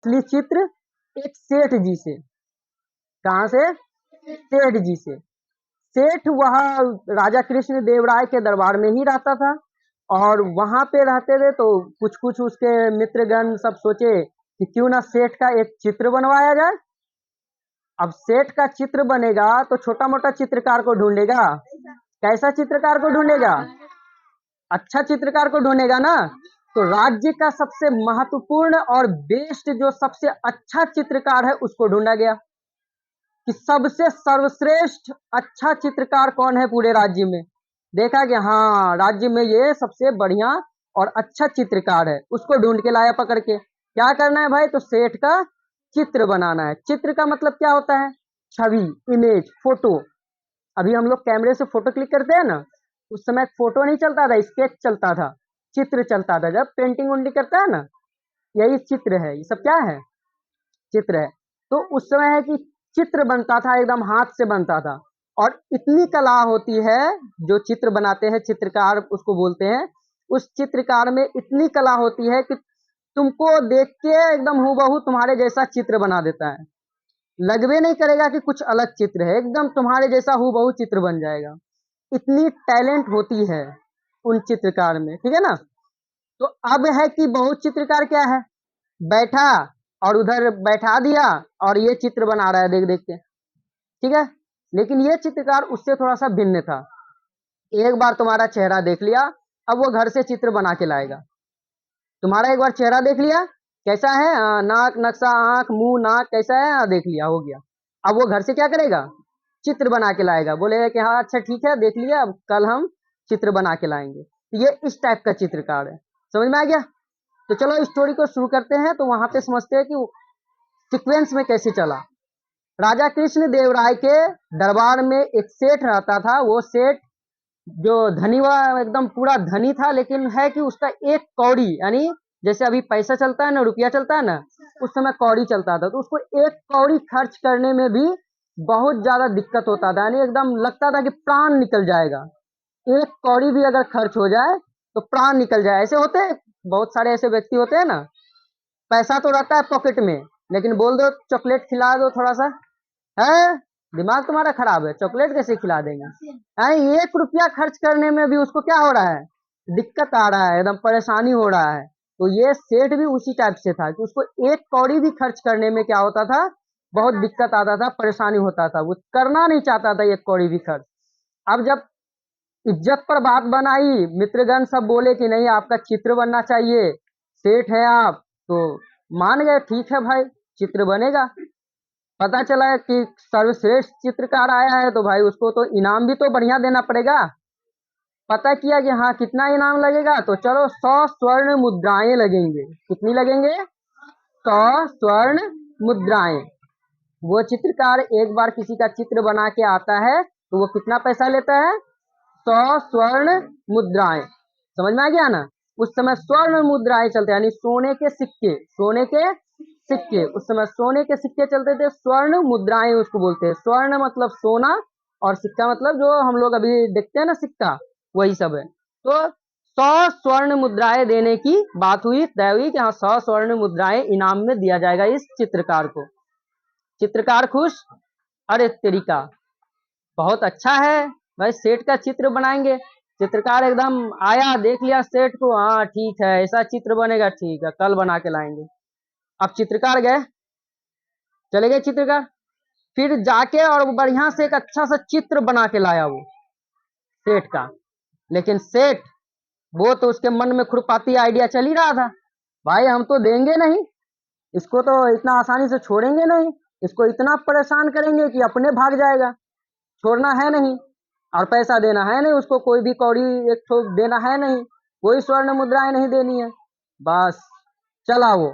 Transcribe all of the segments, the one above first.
असली चित्र एक सेठ जी से। कहाँ से? सेठ जी से। सेठ वह राजा कृष्ण देव राय के दरबार में ही रहता था और वहां पे रहते थे, तो कुछ कुछ उसके मित्रगण सब सोचे कि क्यों ना सेठ का एक चित्र बनवाया जाए। अब सेठ का चित्र बनेगा तो छोटा मोटा चित्रकार को ढूंढेगा। कैसा चित्रकार को ढूंढेगा? अच्छा चित्रकार को ढूंढेगा ना। तो राज्य का सबसे महत्वपूर्ण और बेस्ट जो सबसे अच्छा चित्रकार है उसको ढूंढा गया कि सबसे सर्वश्रेष्ठ अच्छा चित्रकार कौन है पूरे राज्य में। देखा कि हाँ, राज्य में ये सबसे बढ़िया और अच्छा चित्रकार है। उसको ढूंढ के लाया पकड़ के। क्या करना है भाई? तो सेठ का चित्र बनाना है। चित्र का मतलब क्या होता है? छवि, इमेज, फोटो। अभी हम लोग कैमरे से फोटो क्लिक करते हैं ना, उस समय फोटो नहीं चलता था, स्केच चलता था, चित्र चलता था। जब पेंटिंग उंटिंग करता है ना, यही चित्र है। ये सब क्या है? चित्र है। तो उस समय है कि चित्र बनता था, एकदम हाथ से बनता था। और इतनी कला होती है, जो चित्र बनाते हैं चित्रकार उसको बोलते हैं। उस चित्रकार में इतनी कला होती है कि तुमको देख के एकदम हूबहू तुम्हारे जैसा चित्र बना देता है। लगवे नहीं करेगा कि कुछ अलग चित्र है, एकदम तुम्हारे जैसा हूबहू चित्र बन जाएगा। इतनी टैलेंट होती है उन चित्रकार में, ठीक है ना। तो अब है कि बहुत चित्रकार क्या है, बैठा और उधर बैठा दिया और ये चित्र बना रहा है देख देख के, ठीक है। लेकिन ये चित्रकार उससे थोड़ा सा भिन्न था। एक बार तुम्हारा चेहरा देख लिया, अब वो घर से चित्र बना के लाएगा। तुम्हारा एक बार चेहरा देख लिया, कैसा है, नाक नक्शा, आंख मुंह नाक कैसा है, देख लिया, हो गया। अब वो घर से क्या करेगा? चित्र बना के लाएगा। बोलेगा कि हाँ अच्छा ठीक है, देख लिया, अब कल हम चित्र बना के लाएंगे। तो ये इस टाइप का चित्रकार है। समझ में आ गया? तो चलो स्टोरी को शुरू करते हैं। तो वहां पे समझते हैं कि सीक्वेंस में कैसे चला। राजा कृष्ण देव राय के दरबार में एक सेठ रहता था। वो सेठ जो धनी हुआ, एकदम पूरा धनी था, लेकिन है कि उसका एक कौड़ी, यानी जैसे अभी पैसा चलता है ना, रुपया चलता है ना, उस समय कौड़ी चलता था। तो उसको एक कौड़ी खर्च करने में भी बहुत ज्यादा दिक्कत होता था, यानी एकदम लगता था कि प्राण निकल जाएगा। एक कौड़ी भी अगर खर्च हो जाए तो प्राण निकल जाए। ऐसे होते हैं, बहुत सारे ऐसे व्यक्ति होते हैं ना, पैसा तो रहता है पॉकेट में, लेकिन बोल दो चॉकलेट खिला दो थोड़ा सा, है दिमाग तुम्हारा खराब है, चॉकलेट कैसे खिला देंगे। यानी 1 रुपया खर्च करने में भी उसको क्या हो रहा है? दिक्कत आ रहा है, एकदम परेशानी हो रहा है। तो ये सेठ भी उसी टाइप से था कि उसको एक कौड़ी भी खर्च करने में क्या होता था? बहुत दिक्कत आता था, परेशानी होता था, वो करना नहीं चाहता था एक कौड़ी भी खर्च। अब जब इज्जत पर बात बनाई, मित्रगण सब बोले कि नहीं आपका चित्र बनना चाहिए, सेठ है आप, तो मान गए, ठीक है भाई चित्र बनेगा। पता चला कि सर्वश्रेष्ठ चित्रकार आया है, तो भाई उसको तो इनाम भी तो बढ़िया देना पड़ेगा। पता किया कि हाँ कितना इनाम लगेगा, तो चलो 100 स्वर्ण मुद्राएं लगेंगे। कितनी लगेंगे? 100 स्वर्ण मुद्राएं। वो चित्रकार एक बार किसी का चित्र बना के आता है तो वो कितना पैसा लेता है? 100 स्वर्ण मुद्राएं। समझ में आ गया ना? उस समय स्वर्ण मुद्राएं चलते, यानी सोने के सिक्के, सोने के सिक्के, उस समय सोने के सिक्के चलते थे, स्वर्ण मुद्राएं उसको बोलते हैं। स्वर्ण मतलब सोना और सिक्का मतलब जो हम लोग अभी देखते हैं ना सिक्का, वही सब है। तो 100 स्वर्ण मुद्राएं देने की बात हुई, तय हुई कि हाँ 100 स्वर्ण मुद्राएं इनाम में दिया जाएगा इस चित्रकार को। चित्रकार खुश, अरे तेरिका बहुत अच्छा है भाई, सेठ का चित्र बनाएंगे। चित्रकार एकदम आया, देख लिया सेठ को, हाँ ठीक है ऐसा चित्र बनेगा, ठीक है कल बना के लाएंगे। अब चित्रकार गए, चले गए चित्रकार, फिर जाके और बढ़िया से एक अच्छा सा चित्र बना के लाया वो सेठ का। लेकिन सेठ, वो तो उसके मन में खुरपाती आइडिया चल ही रहा था, भाई हम तो देंगे नहीं, इसको तो इतना आसानी से छोड़ेंगे नहीं, इसको इतना परेशान करेंगे कि अपने भाग जाएगा। छोड़ना है नहीं और पैसा देना है नहीं उसको, कोई भी कौड़ी एक ठो देना है नहीं, कोई स्वर्ण मुद्राएं नहीं देनी है। बस चला वो,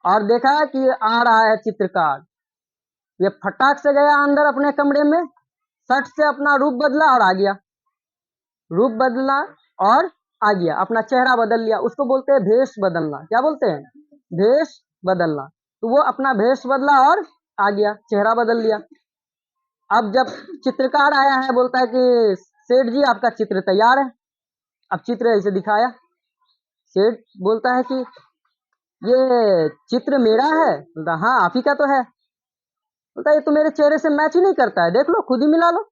और देखा कि आ रहा है चित्रकार। ये फटाक से गया अंदर अपने कमरे में, सट से अपना रूप बदला और आ गया। रूप बदला और आ गया, अपना चेहरा बदल लिया। उसको बोलते हैं भेष बदलना। क्या बोलते हैं? भेष बदलना। तो वो अपना भेष बदला और आ गया, चेहरा बदल लिया। अब जब चित्रकार आया है, बोलता है कि सेठ जी आपका चित्र तैयार है। अब चित्र ऐसे दिखाया, सेठ बोलता है कि ये चित्र मेरा है? बोलता हाँ आप ही का तो है। बोलता ये तो मेरे चेहरे से मैच ही नहीं करता है, देख लो खुद ही मिला लो।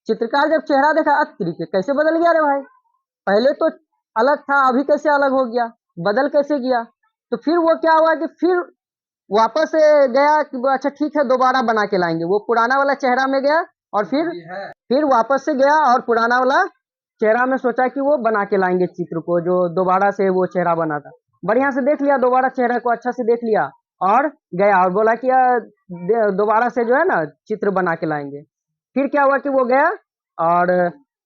चित्रकार जब चेहरा देखा, तरीके कैसे बदल गया रे भाई, पहले तो अलग था अभी कैसे अलग हो गया, बदल कैसे गया। तो फिर वो क्या हुआ कि फिर वापस गया कि वो अच्छा ठीक है दोबारा बना के लाएंगे, वो पुराना वाला चेहरा में गया और फिर वापस से गया और पुराना वाला चेहरा में सोचा कि वो बना के लाएंगे चित्र को, जो दोबारा से वो चेहरा बना था। बढ़िया से देख लिया दोबारा चेहरा को, अच्छा से देख लिया और गया और बोला कि दोबारा से जो है ना चित्र बना के लाएंगे। फिर क्या हुआ कि वो गया और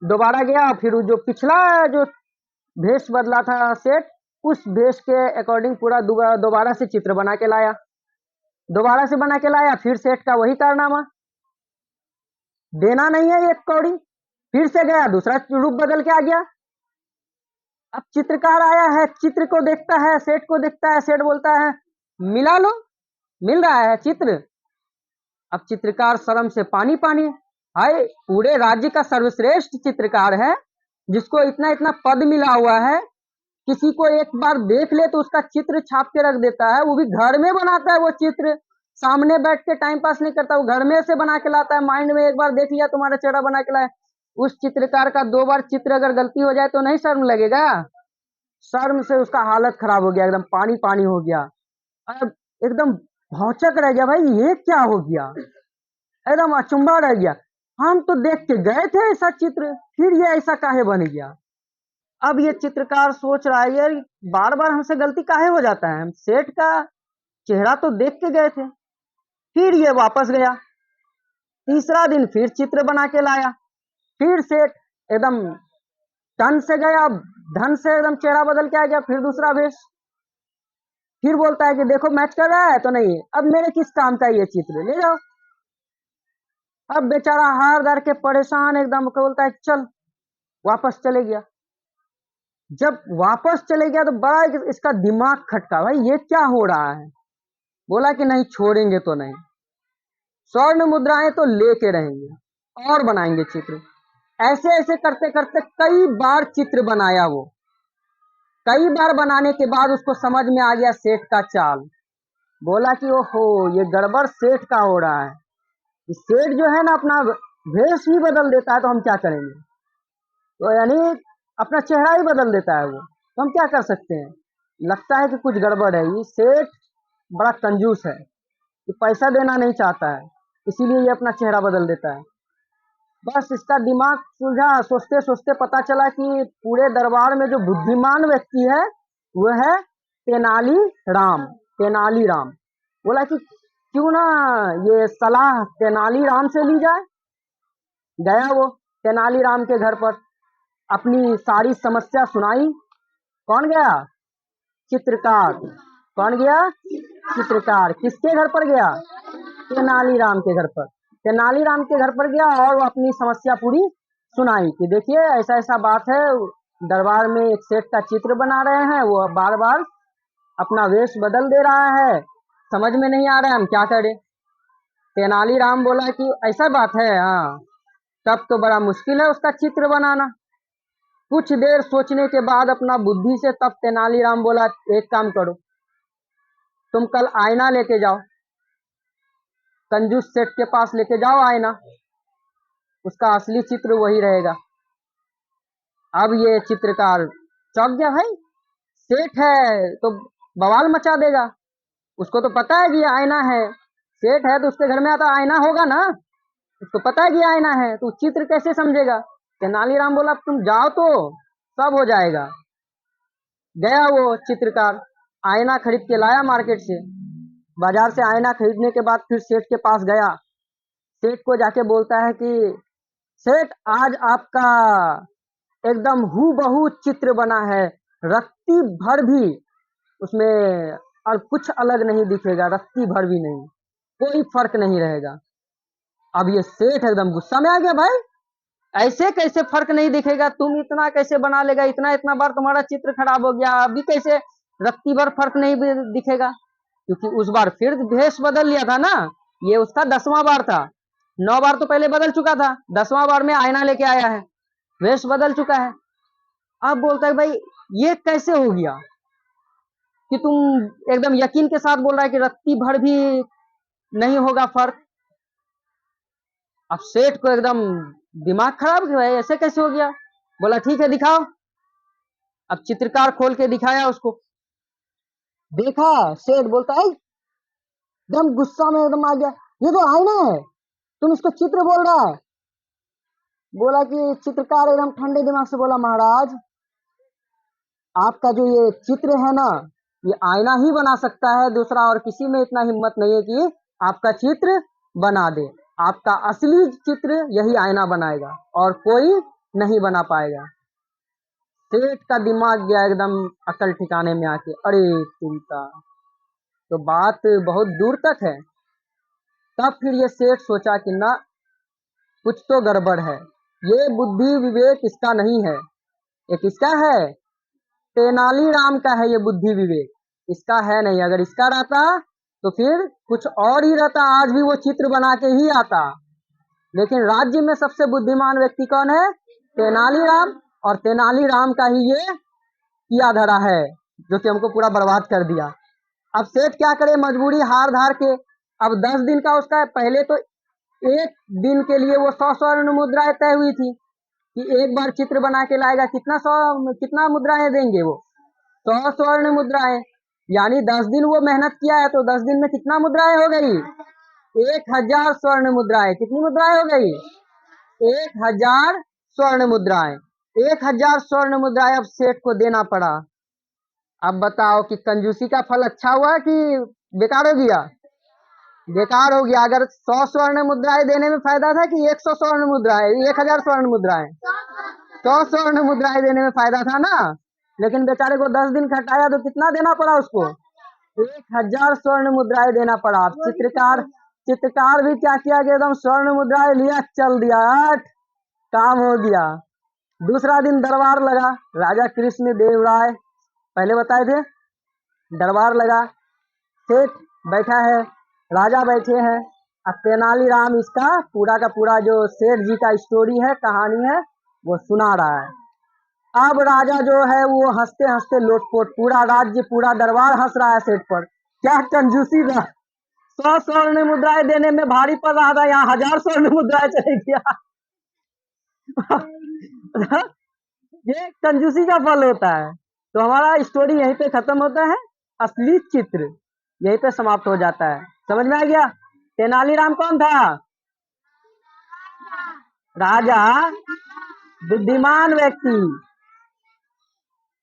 दोबारा गया, फिर जो पिछला जो भेष बदला था सेठ, उस भेष के अकॉर्डिंग पूरा दोबारा से चित्र बना के लाया, दोबारा से बना के लाया। फिर सेठ का वही कारनामा, देना नहीं है एक कौड़ी। फिर से गया दूसरा रूप बदल के आ गया। अब चित्रकार आया है, चित्र को देखता है, सेठ को देखता है, सेठ बोलता है मिला लो, मिल रहा है चित्र। अब चित्रकार शर्म से पानी पानी, हाय पूरे राज्य का सर्वश्रेष्ठ चित्रकार है, जिसको इतना इतना पद मिला हुआ है, किसी को एक बार देख ले तो उसका चित्र छाप के रख देता है, वो भी घर में बनाता है वो चित्र, सामने बैठ के टाइम पास नहीं करता, वो घर में से बना के लाता है, माइंड में एक बार देख लिया तुम्हारा चेहरा बना के लाया। उस चित्रकार का 2 बार चित्र अगर गलती हो जाए तो नहीं शर्म लगेगा? शर्म से उसका हालत खराब हो गया, एकदम पानी पानी हो गया। अब एकदम भौचक रह गया, भाई ये क्या हो गया, एकदम अचंभा रह गया। हम तो देख के गए थे ऐसा चित्र, फिर ये ऐसा काहे बन गया। अब ये चित्रकार सोच रहा है यार बार बार हमसे गलती काहे हो जाता है, हम सेठ का चेहरा तो देख के गए थे। फिर ये वापस गया, तीसरा दिन फिर चित्र बना के लाया, फिर सेठ एकदम तन से गया, धन से एकदम चेहरा बदल के आ गया, फिर दूसरा भेष। फिर बोलता है कि देखो मैच कर रहा है तो नहीं, अब मेरे किस काम का ये चित्र, ले जाओ। अब बेचारा हार डर के परेशान एकदम बोलता है चल, वापस चले गया। जब वापस चले गया तो बड़ा इसका दिमाग खटका, भाई ये क्या हो रहा है। बोला कि नहीं छोड़ेंगे तो नहीं, स्वर्ण मुद्राएं तो लेके रहेंगे और बनाएंगे चित्र। ऐसे ऐसे करते करते कई बार चित्र बनाया वो, कई बार बनाने के बाद उसको समझ में आ गया सेठ का चाल। बोला कि ओहो ये गड़बड़ सेठ का हो रहा है, सेठ जो है ना अपना भेष ही बदल देता है, तो हम क्या करेंगे। तो यानी अपना चेहरा ही बदल देता है वो, तो हम क्या कर सकते हैं। लगता है कि कुछ गड़बड़ है, ये सेठ बड़ा कंजूस है, ये पैसा देना नहीं चाहता है, इसीलिए ये अपना चेहरा बदल देता है। बस इसका दिमाग सुलझा, सोचते सोचते पता चला कि पूरे दरबार में जो बुद्धिमान व्यक्ति है वो है तेनाली राम। तेनाली राम बोला कि क्यों ना ये सलाह तेनाली राम से ली जाए। गया वो तेनाली राम के घर पर, अपनी सारी समस्या सुनाई। कौन गया? चित्रकार। कौन गया? चित्रकार। किसके घर पर गया? तेनालीराम के घर पर। तेनालीराम के घर पर गया और वो अपनी समस्या पूरी सुनाई कि देखिए ऐसा ऐसा बात है, दरबार में एक सेठ का चित्र बना रहे हैं, वो बार बार अपना वेश बदल दे रहा है, समझ में नहीं आ रहा है हम क्या करें। तेनालीराम बोला कि ऐसा बात है, हाँ तब तो बड़ा मुश्किल है उसका चित्र बनाना। कुछ देर सोचने के बाद अपना बुद्धि से तब तेनालीराम बोला एक काम करो, तुम कल आईना लेके जाओ, कंजूस सेठ के पास लेके जाओ आईना, उसका असली चित्र वही रहेगा। अब ये चित्रकार चौंक गया, भाई सेठ है तो बवाल मचा देगा, उसको तो पता है कि ये आईना है, सेठ है तो उसके घर में आता आईना होगा ना, उसको पता है कि आईना है, तो चित्र कैसे समझेगा। तेनालीराम बोला तुम जाओ तो सब हो जाएगा। गया वो चित्रकार, आईना खरीद के लाया मार्केट से, बाजार से आईना खरीदने के बाद फिर सेठ के पास गया, सेठ को जाके बोलता है कि सेठ आज आपका एकदम हूबहू चित्र बना है, रत्ती भर भी उसमें और कुछ अलग नहीं दिखेगा, रत्ती भर भी नहीं, कोई फर्क नहीं रहेगा। अब ये सेठ एकदम गुस्सा में आ गया, भाई ऐसे कैसे फर्क नहीं दिखेगा, तुम इतना कैसे बना लेगा, इतना इतना बार तुम्हारा चित्र खराब हो गया, अभी कैसे रत्ती भर फर्क नहीं दिखेगा। क्योंकि उस बार फिर भेष बदल लिया था ना, ये उसका 10वां बार था, 9 बार तो पहले बदल चुका था, 10वां बार में आईना लेके आया है, भेष बदल चुका है। अब बोलता है भाई ये कैसे हो गया। कि तुम एकदम यकीन के साथ बोल रहा है कि रत्ती भर भी नहीं होगा फर्क। अब सेठ को एकदम दिमाग खराब क्यों है, ऐसे कैसे हो गया। बोला ठीक है दिखाओ। अब चित्रकार खोल के दिखाया उसको, देखा। सेठ बोलता है एकदम गुस्सा में एकदम आ गया, ये तो आईना है, तुम इसको चित्र बोल रहा है। बोला कि चित्रकार एकदम ठंडे दिमाग से बोला, महाराज आपका जो ये चित्र है ना, ये आईना ही बना सकता है, दूसरा और किसी में इतना हिम्मत नहीं है कि आपका चित्र बना दे। आपका असली चित्र यही आईना बनाएगा और कोई नहीं बना पाएगा। सेठ का दिमाग गया एकदम अकल ठिकाने में आके, अरे तुमका तो बात बहुत दूर तक है। तब फिर ये सेठ सोचा कि ना, कुछ तो गड़बड़ है, ये बुद्धि विवेक इसका नहीं है। ये किसका है? तेनालीराम का है ये बुद्धि विवेक, इसका है नहीं। अगर इसका रहता तो फिर कुछ और ही रहता, आज भी वो चित्र बना के ही आता। लेकिन राज्य में सबसे बुद्धिमान व्यक्ति कौन है? तेनालीराम। और तेनालीराम का ही ये किया धरा है जो कि हमको पूरा बर्बाद कर दिया। अब सेठ क्या करे, मजबूरी हार धार के, अब 10 दिन का उसका, पहले तो एक दिन के लिए वो 100 स्वर्ण मुद्राएं तय हुई थी कि एक बार चित्र बना के लाएगा, कितना मुद्राएं देंगे वो? 100 स्वर्ण मुद्राएं। यानी 10 दिन वो मेहनत किया है तो 10 दिन में कितना मुद्राएं हो गई? 1000 स्वर्ण मुद्राएं। कितनी मुद्राएं हो गई? 1000 स्वर्ण मुद्राएं। 1000 स्वर्ण मुद्राएं अब सेठ को देना पड़ा। अब बताओ कि कंजूसी का फल अच्छा हुआ कि बेकार हो गया? बेकार हो गया। अगर 100 स्वर्ण मुद्राएं देने में फायदा था कि 100 स्वर्ण मुद्राएं, 1000 स्वर्ण मुद्राएं? 100 स्वर्ण मुद्राएं देने में फायदा था ना। लेकिन बेचारे को 10 दिन खटाया तो कितना देना पड़ा उसको? 1000 स्वर्ण मुद्राएं देना पड़ा। चित्रकार भी क्या किया कि एकदम स्वर्ण मुद्राएं लिया, चल दिया, हट, काम हो गया। दूसरा दिन दरबार लगा, राजा कृष्ण देव राय, पहले बताए थे, दरबार लगा। सेठ बैठा है, राजा बैठे हैं। अब तेनालीराम इसका पूरा का पूरा जो सेठ जी का स्टोरी है, कहानी है, वो सुना रहा है। अब राजा जो है वो हंसते हंसते लोटपोट, पूरा राज्य पूरा दरबार हंस रहा है सेठ पर। क्या कंजूसी था, 100 स्वर्ण मुद्राएं देने में भारी पड़ रहा था, यहाँ 1000 स्वर्ण मुद्राएं चले गया। ये कंजूसी का फल होता है। तो हमारा स्टोरी यहीं पे खत्म होता है, असली चित्र यहीं पे समाप्त हो जाता है। समझ में आ गया? तेनालीराम कौन था? राजा, बुद्धिमान व्यक्ति।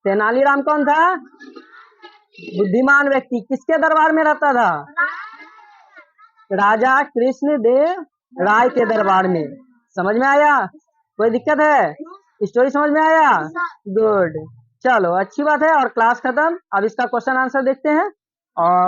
तेनालीराम कौन था? बुद्धिमान व्यक्ति। किसके दरबार में रहता था? राजा कृष्ण देव राय के दरबार में। समझ में आया? कोई दिक्कत है? स्टोरी समझ में आया? गुड, चलो अच्छी बात है। और क्लास खत्म। अब इसका क्वेश्चन आंसर देखते हैं। और